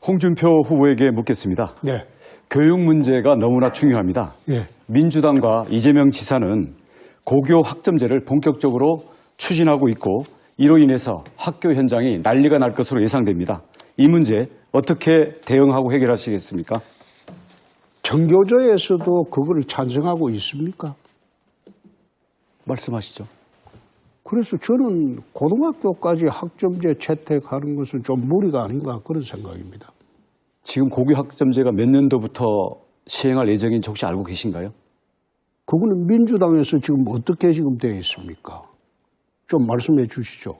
홍준표 후보에게 묻겠습니다. 네. 교육 문제가 너무나 중요합니다. 예. 민주당과 이재명 지사는 고교 학점제를 본격적으로 추진하고 있고 이로 인해서 학교 현장이 난리가 날 것으로 예상됩니다. 이 문제 어떻게 대응하고 해결하시겠습니까? 정교조에서도 그걸 찬성하고 있습니까? 말씀하시죠. 그래서 저는 고등학교까지 학점제 채택하는 것은 좀 무리가 아닌가 그런 생각입니다. 지금 고교 학점제가 몇 년도부터 시행할 예정인지 혹시 알고 계신가요? 그거는 민주당에서 지금 어떻게 지금 되어 있습니까? 좀 말씀해 주시죠.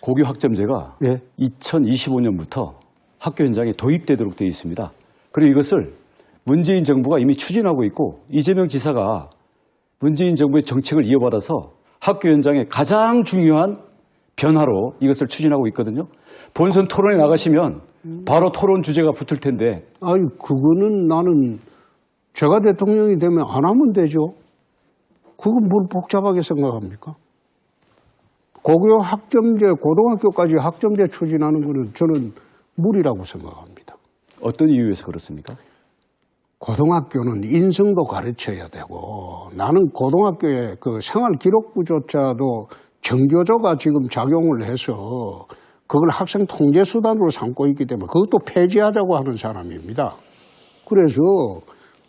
고교 학점제가 예. 2025년부터 학교 현장에 도입되도록 되어 있습니다. 그리고 이것을 문재인 정부가 이미 추진하고 있고 이재명 지사가 문재인 정부의 정책을 이어받아서 학교 현장의 가장 중요한 변화로 이것을 추진하고 있거든요. 본선 토론에 나가시면 바로 토론 주제가 붙을 텐데. 아니, 그거는 나는 제가 대통령이 되면 안 하면 되죠. 그건 뭘 복잡하게 생각합니까? 고교 학점제, 고등학교까지 학점제 추진하는 거는 저는 무리라고 생각합니다. 어떤 이유에서 그렇습니까? 고등학교는 인성도 가르쳐야 되고 나는 고등학교의 그 생활기록부조차도 정교조가 지금 작용을 해서 그걸 학생 통제 수단으로 삼고 있기 때문에 그것도 폐지하자고 하는 사람입니다. 그래서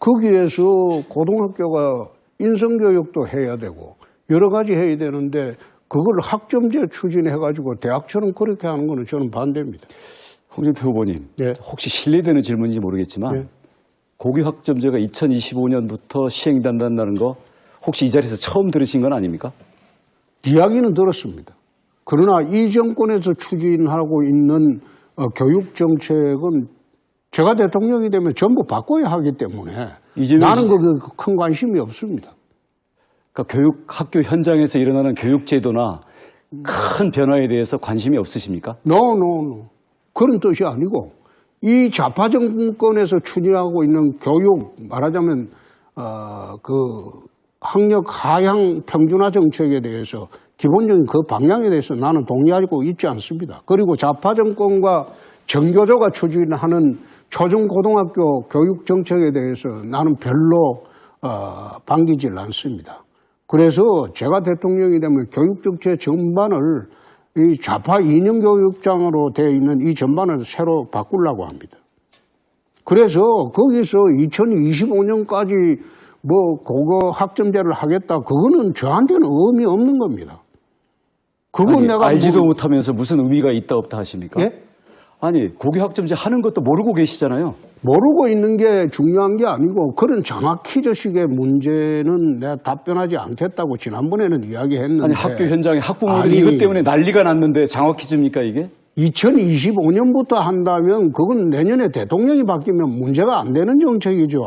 거기에서 고등학교가 인성교육도 해야 되고 여러 가지 해야 되는데 그걸 학점제 추진해가지고 대학처럼 그렇게 하는 거는 저는 반대입니다. 홍준표 후보님, 네. 혹시 실례되는 질문인지 모르겠지만 네. 고교 학점제가 2025년부터 시행된다는 거 혹시 이 자리에서 처음 들으신 건 아닙니까? 이야기는 들었습니다. 그러나 이 정권에서 추진하고 있는 교육정책은 제가 대통령이 되면 전부 바꿔야 하기 때문에 나는 거기에 큰 관심이 없습니다. 그러니까 교육 학교 현장에서 일어나는 교육 제도나 큰 변화에 대해서 관심이 없으십니까? No. 그런 뜻이 아니고 이 좌파 정권에서 추진하고 있는 교육 말하자면 그 학력 하향 평준화 정책에 대해서 기본적인 그 방향에 대해서 나는 동의하고 있지 않습니다. 그리고 좌파 정권과 정교조가 추진하는 초중고등학교 교육 정책에 대해서 나는 별로 반기질 않습니다. 그래서 제가 대통령이 되면 교육 정책 전반을 이 좌파 이념 교육장으로 되어 있는 이 전반을 새로 바꾸려고 합니다. 그래서 거기서 2025년까지 뭐 고교 학점제를 하겠다 그거는 저한테는 의미 없는 겁니다. 그건 아니, 내가 알지도 못하면서 무슨 의미가 있다 없다 하십니까? 예? 아니 고교 학점제 하는 것도 모르고 계시잖아요. 모르고 있는 게 중요한 게 아니고 그런 장학 퀴즈식의 문제는 내가 답변하지 않겠다고 지난번에는 이야기했는데 아니 학교 현장에 학부모들이 이것 때문에 난리가 났는데 장학 퀴즈입니까 이게? 2025년부터 한다면 그건 내년에 대통령이 바뀌면 문제가 안 되는 정책이죠.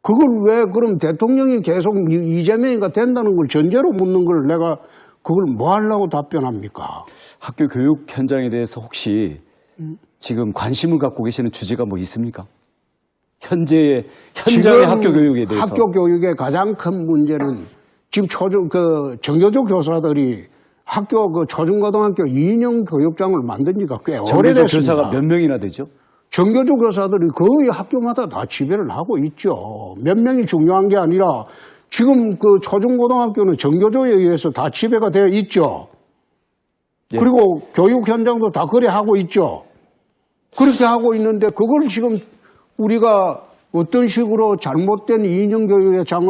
그걸 왜 그럼 대통령이 계속 이재명이가 된다는 걸 전제로 묻는 걸 내가 그걸 뭐 하려고 답변합니까? 학교 교육 현장에 대해서 혹시 지금 관심을 갖고 계시는 주제가 뭐 있습니까? 현장의 학교 교육에 대해서. 학교 교육의 가장 큰 문제는 지금 정교조 교사들이 학교 초중고등학교 2인용 교육장을 만든 지가 꽤 오래됐습니다. 정교조 교사가 몇 명이나 되죠? 정교조 교사들이 거의 학교마다 다 지배를 하고 있죠. 몇 명이 중요한 게 아니라 지금 그 초중고등학교는 정교조에 의해서 다 지배가 되어 있죠. 예. 그리고 교육 현장도 다 그래 하고 있죠. 그렇게 하고 있는데 그걸 지금 우리가 어떤 식으로 잘못된 2인용 교육의 장을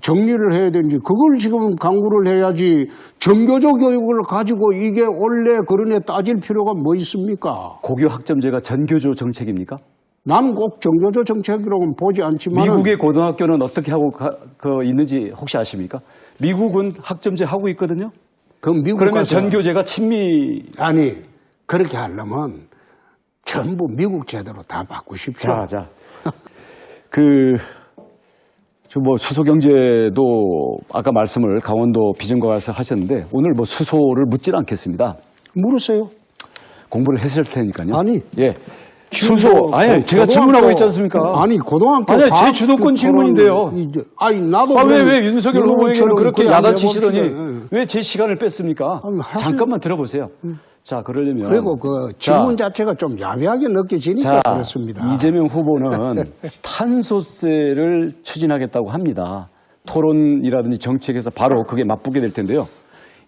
정리를 해야 되는지 그걸 지금 강구를 해야지 정교조 교육을 가지고 이게 원래 그러네 따질 필요가 뭐 있습니까? 고교 학점제가 전교조 정책입니까? 나는 꼭 정교조 정책이라고는 보지 않지만 미국의 고등학교는 어떻게 하고 있는지 혹시 아십니까? 미국은 학점제 하고 있거든요. 그러면 전교제가 친미 아니 그렇게 하려면 전부 미국 제대로 다 바꾸십시오. 자. 뭐 수소경제도 아까 말씀을 강원도 비전과 가서 하셨는데 오늘 뭐 수소를 묻지는 않겠습니다. 물으세요. 공부를 했을 테니까요. 아니. 예. 수소. 아니, 제가 질문하고 있지 않습니까? 아니, 고등학교. 아니, 제 주도권 질문인데요. 아니, 나도. 왜 윤석열 후보에게는 그렇게 야단치시더니 왜 제 시간을 뺐습니까? 잠깐만 들어보세요. 자, 그러려면. 그리고 그 질문 자체가 좀 야비하게 느껴지니까 그렇습니다. 이재명 후보는 탄소세를 추진하겠다고 합니다. 토론이라든지 정책에서 바로 그게 맞붙게 될 텐데요.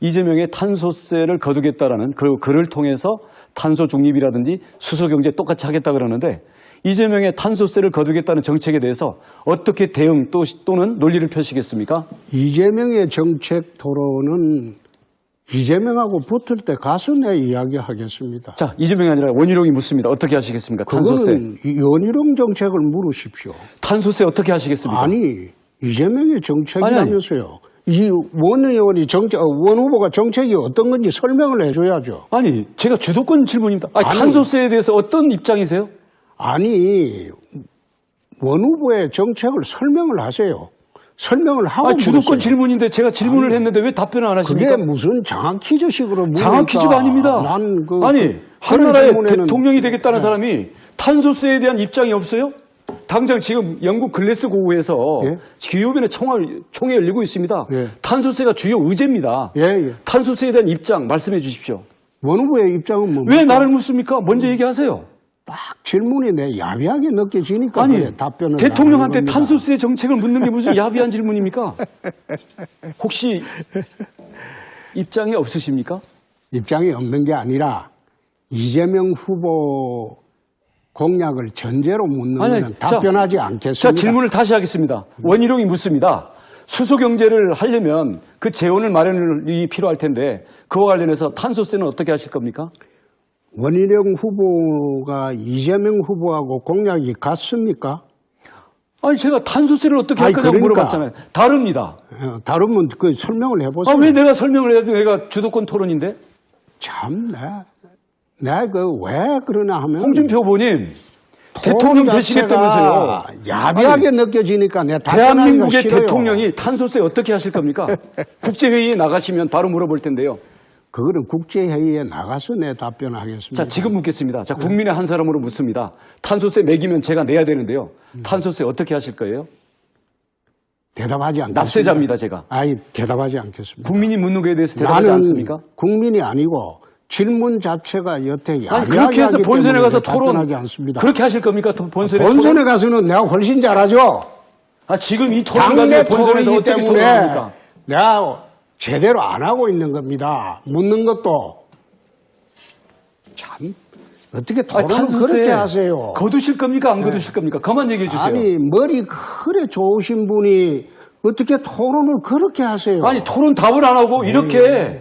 이재명의 탄소세를 거두겠다라는 그 글을 통해서 탄소 중립이라든지 수소 경제 똑같이 하겠다 그러는데 이재명의 탄소세를 거두겠다는 정책에 대해서 어떻게 대응 또는 논리를 펴시겠습니까? 이재명의 정책 토론은 이재명하고 붙을 때 가서 내 이야기하겠습니다. 자, 이재명이 아니라 원희룡이 묻습니다. 어떻게 하시겠습니까? 탄소세. 그거는 원희룡 정책을 물으십시오. 탄소세 어떻게 하시겠습니까? 아니, 이재명의 정책이라면서요. 이 원 의원이 원 후보가 정책이 어떤 건지 설명을 해줘야죠. 아니, 제가 주도권 질문입니다. 아니, 아니. 탄소세에 대해서 어떤 입장이세요? 아니, 원 후보의 정책을 설명을 하세요. 설명을 하고 주도권 물었어요. 질문인데 제가 질문을 했는데 왜 답변을 안 하십니까? 그게 무슨 장학 퀴즈식으로 물으니까 장학 퀴즈가 아닙니다. 하는 한나라의 질문에는 대통령이 되겠다는 사람이 탄소세에 대한 입장이 없어요? 당장 지금 영국 글래스고우에서 예? 기후변의 총회 열리고 있습니다. 예. 탄소세가 주요 의제입니다. 예. 탄소세에 대한 입장 말씀해 주십시오. 원 후보의 입장은 뭐? 왜 나를 묻습니까? 먼저 얘기하세요. 딱 질문이 내 야비하게 느껴지니까 아니, 그래, 답변을 대통령한테 하는 겁니다. 탄소세 정책을 묻는 게 무슨 야비한 질문입니까? 혹시 입장이 없으십니까? 입장이 없는 게 아니라 이재명 후보 공약을 전제로 묻는 것은 답변하지 않겠습니다. 자, 질문을 다시 하겠습니다. 원희룡이 묻습니다. 수소 경제를 하려면 그 재원을 마련이 필요할 텐데 그와 관련해서 탄소세는 어떻게 하실 겁니까? 원희룡 후보가 이재명 후보하고 공약이 같습니까? 아니, 제가 탄소세를 어떻게 할 거냐고 물어봤잖아요. 다릅니다. 다르면 그 설명을 해보세요. 왜 내가 설명을 해야 돼? 내가 주도권 토론인데? 참, 내가 왜 그러나 하면. 홍준표 후보님, 대통령 되시겠다면서요. 야비하게 느껴지니까 내가 대한민국의 싫어요. 대통령이 탄소세 어떻게 하실 겁니까? 국제회의에 나가시면 바로 물어볼 텐데요. 그거는 국제회의에 나가서 내 답변을 하겠습니다. 자, 지금 묻겠습니다. 자, 국민의 한 사람으로 묻습니다. 탄소세 매기면 제가 내야 되는데요. 탄소세 어떻게 하실 거예요? 대답하지 않겠습니다. 납세자입니다, 제가. 아니, 대답하지 않겠습니다. 국민이 묻는 거에 대해서 대답하지 나는 않습니까? 국민이 아니고 질문 자체가 여태 아니, 야비하게 그렇게 해서 하기 본선에 때문에 가서 답변하지 토론, 않습니다. 그렇게 하실 겁니까? 본선에 본선에 가서는 내가 훨씬 잘하죠. 지금 이 토론 당내 가지고 본선에서 토론이기 어떻게 때문에 토론합니까? 내가 제대로 안 하고 있는 겁니다. 묻는 것도. 참, 어떻게 토론을 그렇게 하세요? 거두실 겁니까? 안 거두실 겁니까? 그만 얘기해 주세요. 아니, 머리 그래 좋으신 분이 어떻게 토론을 그렇게 하세요? 아니, 토론 답을 안 하고 이렇게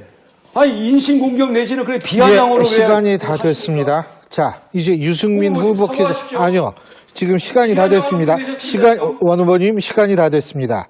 인신공격 내지는 그래 비아냥으로 시간이 다 됐습니다. 자, 이제 유승민 후보 사과하십시오. 아니요. 지금 시간이 다 됐습니다. 원 후보님 시간이 다 됐습니다.